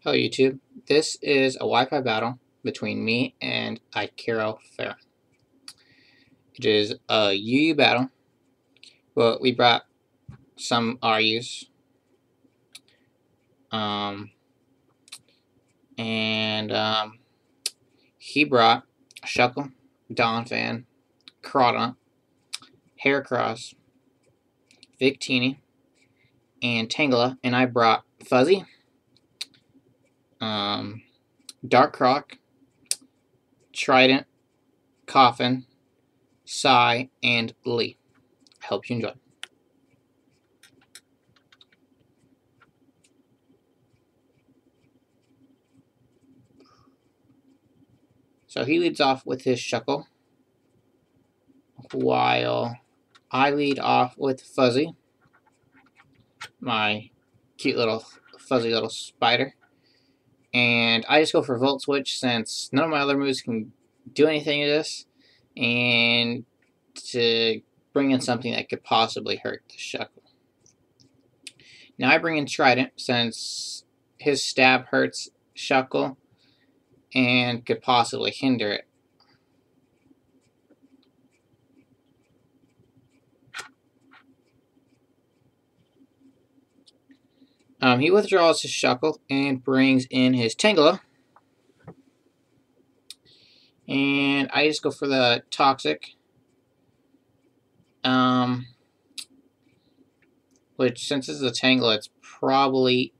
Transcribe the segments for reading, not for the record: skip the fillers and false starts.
Hello YouTube, this is a Wi-Fi battle between me and IkeroFaron. It is a UU battle, but we brought some RUs. He brought Shuckle, Donphan, Crawdon, Heracross, Victini, and Tangela, and I brought Fuzzy, DarkKrok, Trident, Coffin, Psy, and Lee. I hope you enjoy. So he leads off with his Shuckle, while I lead off with Fuzzy, my cute little fuzzy little spider. And I just go for Volt Switch since none of my other moves can do anything to this, and to bring in something that could possibly hurt the Shuckle. Now I bring in Trident since his stab hurts Shuckle and could possibly hinder it. He withdraws his Shuckle and brings in his Tangela. And I just go for the Toxic. Which, since this is a Tangela, it's probably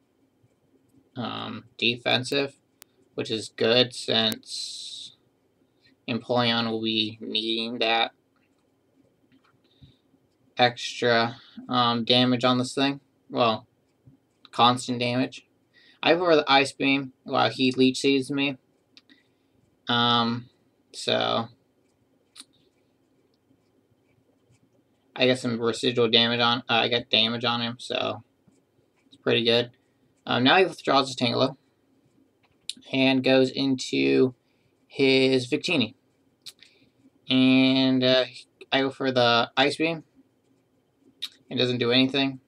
defensive, which is good since Empoleon will be needing that extra damage on this thing. Well, constant damage. I go for the Ice Beam while he Leech Seeds me. So I get some residual damage on. I get damage on him, so it's pretty good. Now he withdraws his Tangela and goes into his Victini, and I go for the Ice Beam. It doesn't do anything,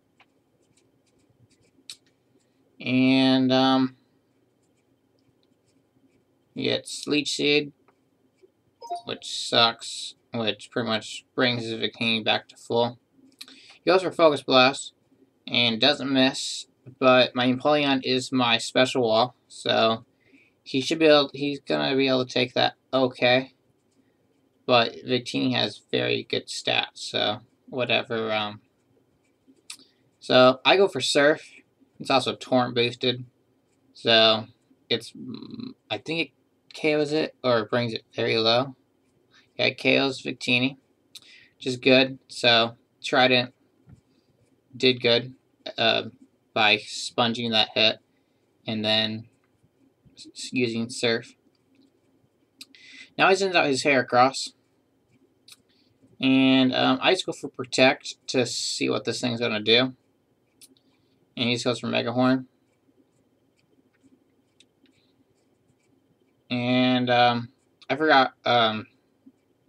and he gets Leech Seed, which sucks, which pretty much brings his Victini back to full. He goes for Focus Blast and doesn't miss, but my Empoleon is my special wall, so he's gonna be able to take that okay. But Victini has very good stats, so whatever. So I go for Surf. It's also Torrent boosted, so I think it KOs it or brings it very low. Yeah, it KOs Victini, which is good. So Trident did good by sponging that hit and then using Surf. Now he sends out his Heracross, and I just go for Protect to see what this thing's gonna do. And he just goes for Mega Horn. And I forgot, and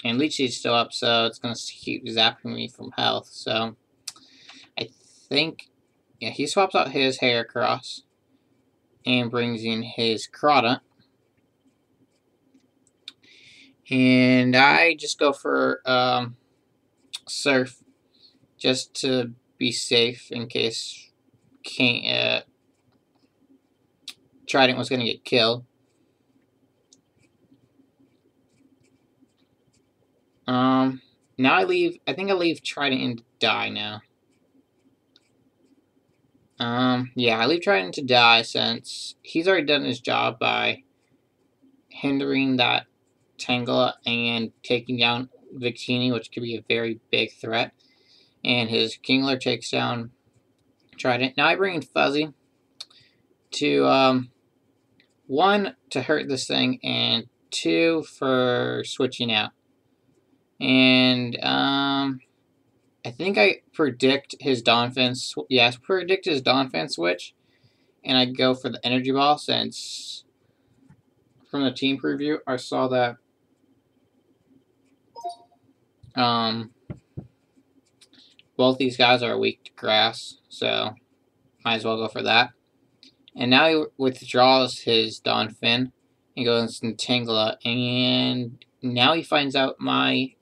Leech Seed's still up, so it's going to keep zapping me from health. So I think, yeah, he swaps out his Heracross and brings in his Crawdon. And I just go for Surf just to be safe in case Trident was going to get killed. Now I think I leave Trident in to die now. Yeah, I leave Trident to die since he's already done his job by hindering that Tangela and taking down Victini, which could be a very big threat. And his Kingler takes down Trident. Now I bring in Fuzzy to, 1, to hurt this thing, and 2, for switching out. And I think I predict his Donphan. Yes, predict his Donphan switch, and I go for the Energy Ball since from the team preview I saw that both these guys are weak to grass, so might as well go for that. And now he withdraws his Dawn Fin and goes into Tangela, and now he finds out my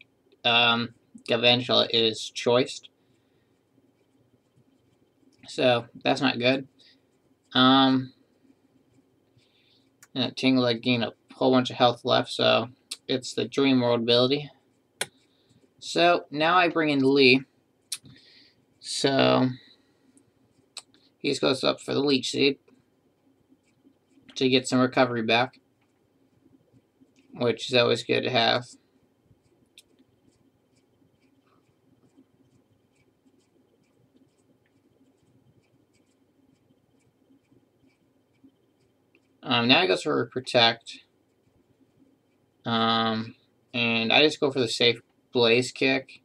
Galvantula is choiced. So that's not good. And Tangela gained a whole bunch of health left, so it's the Dream World ability. So now I bring in Lee. So he just goes up for the Leech Seed to get some recovery back, which is always good to have. Now he goes for Protect. And I just go for the safe Blaze Kick,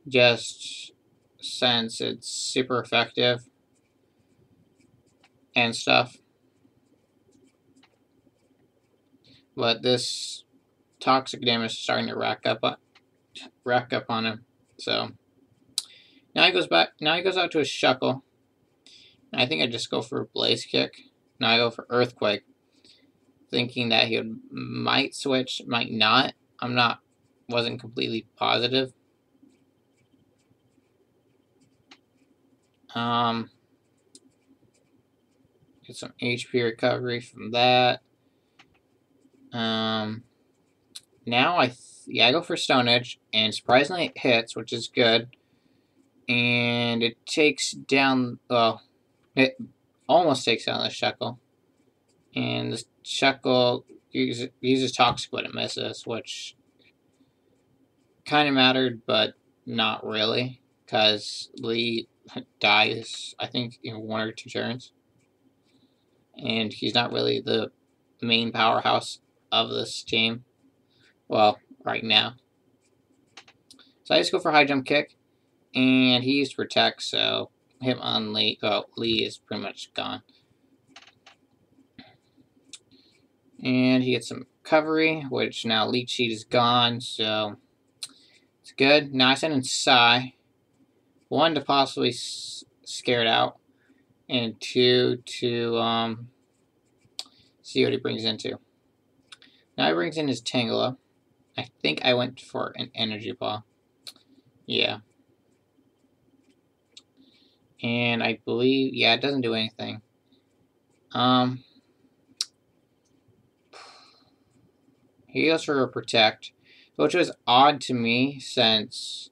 just since it's super effective and stuff. But this toxic damage is starting to rack up on him. So now he goes back. Now he goes out to his Shuckle. I think I just go for a Blaze Kick. Now I go for Earthquake, thinking that he might switch, might not. Wasn't completely positive. Get some HP recovery from that. Now I go for Stone Edge, and surprisingly it hits, which is good. And it takes down, well, it almost takes down the Shuckle. And the Shuckle uses Toxic when it misses, which kind of mattered, but not really, because Lee dies, I think, in 1 or 2 turns. And he's not really the main powerhouse of this team. Well, right now. So I just go for High Jump Kick, and he used Protect, so him on Lee, Lee is pretty much gone. And he gets some recovery, which now Leech Seed is gone, so it's good. Now I send in Psy. 1, to possibly scare it out, and 2, to see what he brings into. Now he brings in his Tangela. I think I went for an Energy Ball. Yeah. And I believe, yeah, it doesn't do anything. He goes for a Protect, which was odd to me since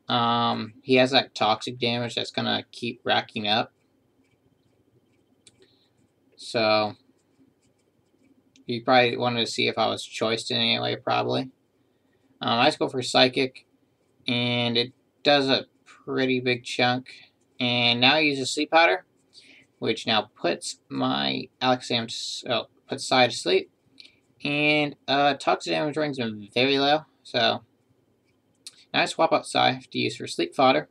he has that toxic damage that's gonna keep racking up. So he probably wanted to see if I was choiced in any way, probably. I just go for Psychic, and it does a pretty big chunk. And now I use a Sleep Powder, which now puts my Alakazam, puts Psy to sleep. And toxic damage rings are very low, so now I swap out Psy to use for Sleep Fodder.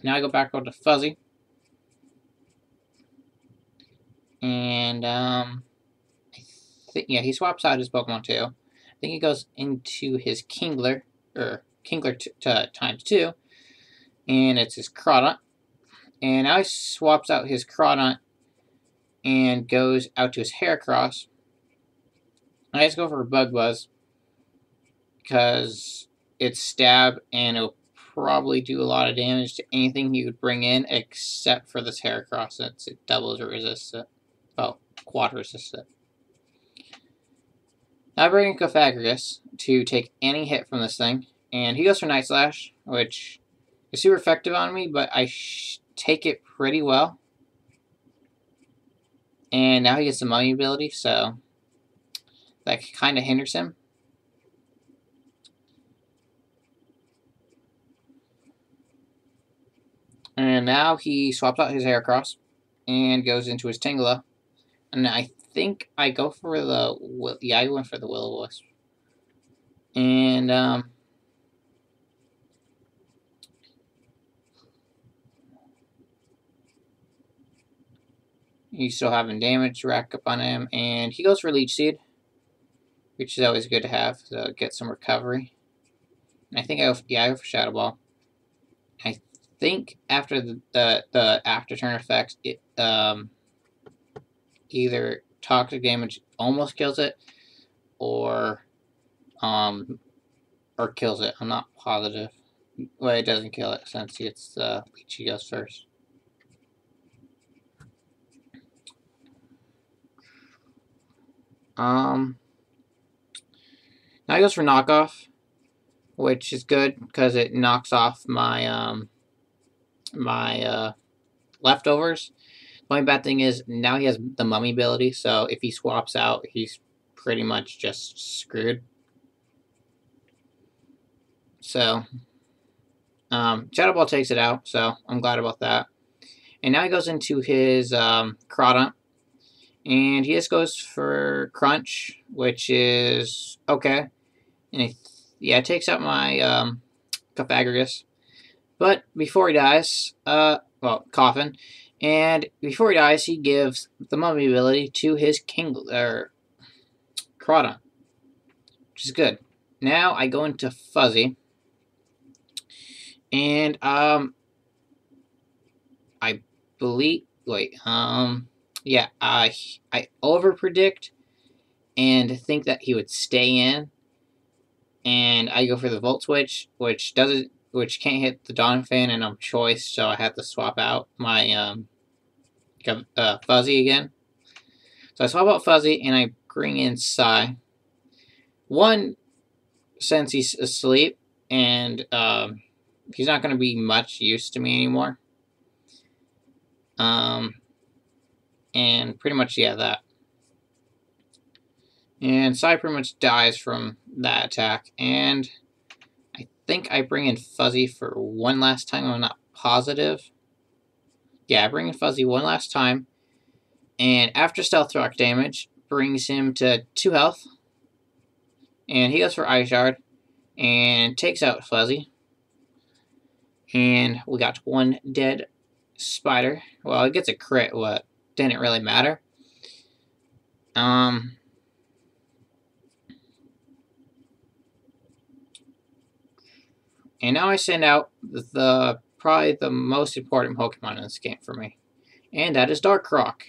Now I go back over to Fuzzy. And yeah, he swaps out his Pokemon too. I think he goes into his Kingler, or Kingler times 2, and it's his Crawdont. And now he swaps out his Crawdont and goes out to his Heracross. I just go for a Bug Buzz because it's Stab, and it'll probably do a lot of damage to anything he would bring in except for this Heracross, since it doubles resistant. Oh, quad resistant. Now I bring in Cofagrigus to take any hit from this thing, and he goes for Night Slash, which is super effective on me, but I take it pretty well. And now he gets the Mummy ability, so that kind of hinders him. And now he swaps out his Heracross and goes into his Tangela. And I think I go for the, yeah, I went for the Will-O-Wisp. And, he's still having damage rack up on him, and he goes for Leech Seed, which is always good to have, to get some recovery. And I think I go for Shadow Ball. I think after the after turn effect, either toxic damage almost kills it, or kills it. I'm not positive. Well, it doesn't kill it since it's Leech. He goes first. Now he goes for knockoff, which is good because it knocks off my leftovers. The only bad thing is now he has the mummy ability, so if he swaps out, he's pretty much just screwed. So Shadow Ball takes it out, so I'm glad about that. And now he goes into his Crawdont, and he just goes for Crunch, which is okay. And it takes out my Cofagrigus. But before he dies, Coffin, and before he dies, he gives the mummy ability to his Crawdont, which is good. Now I go into Fuzzy, and I believe. I overpredict and think that he would stay in, and I go for the Volt Switch, which can't hit the Donphan, and I'm choice, so I have to swap out my Fuzzy again. So I swap out Fuzzy, and I bring in Psy. One, since he's asleep, and he's not going to be much use to me anymore. And pretty much, that. And Psy pretty much dies from that attack, and I think I bring in Fuzzy for one last time. I'm not positive. Yeah, I bring in Fuzzy one last time, and after Stealth Rock damage, brings him to 2 health, and he goes for Ice Shard, and takes out Fuzzy, and we got 1 dead spider. Well, it gets a crit, what didn't really matter. And now I send out probably the most important Pokemon in this game for me, and that is DarkKrok.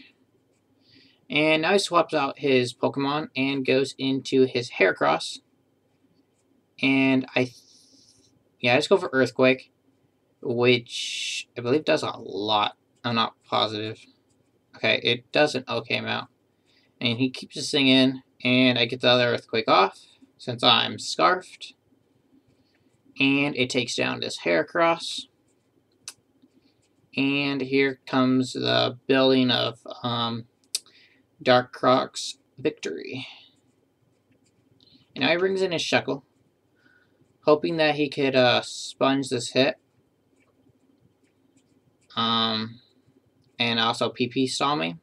And now he swaps out his Pokemon and goes into his Heracross. And I just go for Earthquake, which I believe does a lot. I'm not positive. Okay, it does an okay amount. And he keeps this thing in, and I get the other Earthquake off since I'm Scarfed. And it takes down this Heracross. And here comes the building of DarkKrok's victory. And now he brings in his Shuckle, hoping that he could sponge this hit. And also PP stall me.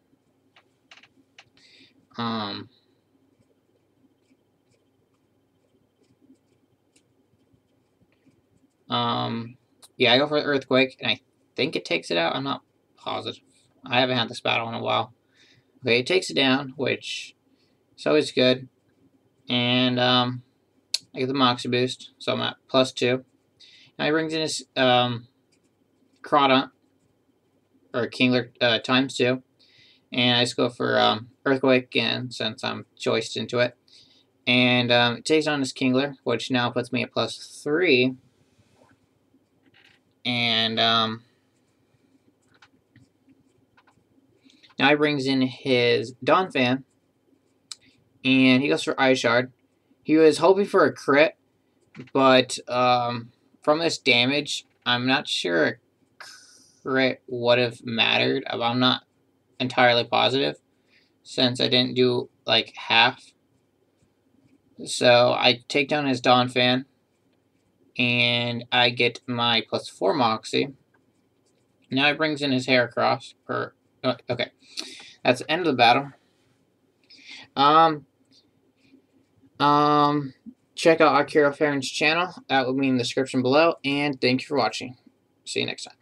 I go for the Earthquake, and I think it takes it out. I'm not positive. I haven't had this battle in a while. Okay, it takes it down, which is always good. And I get the Moxie boost, so I'm at +2. Now he brings in his Crawdont, or Kingler ×2. And I just go for Earthquake again, since I'm choiced into it. And it takes on his Kingler, which now puts me at +3. And now he brings in his Donphan, and he goes for Ice Shard. He was hoping for a crit, but from this damage, I'm not sure a crit would have mattered. I'm not entirely positive, since I didn't do like half. So I take down his Donphan, and I get my +4 Moxie. Now he brings in his Heracross. Okay, that's the end of the battle. Check out IkeroFaron's channel. That will be in the description below. And thank you for watching. See you next time.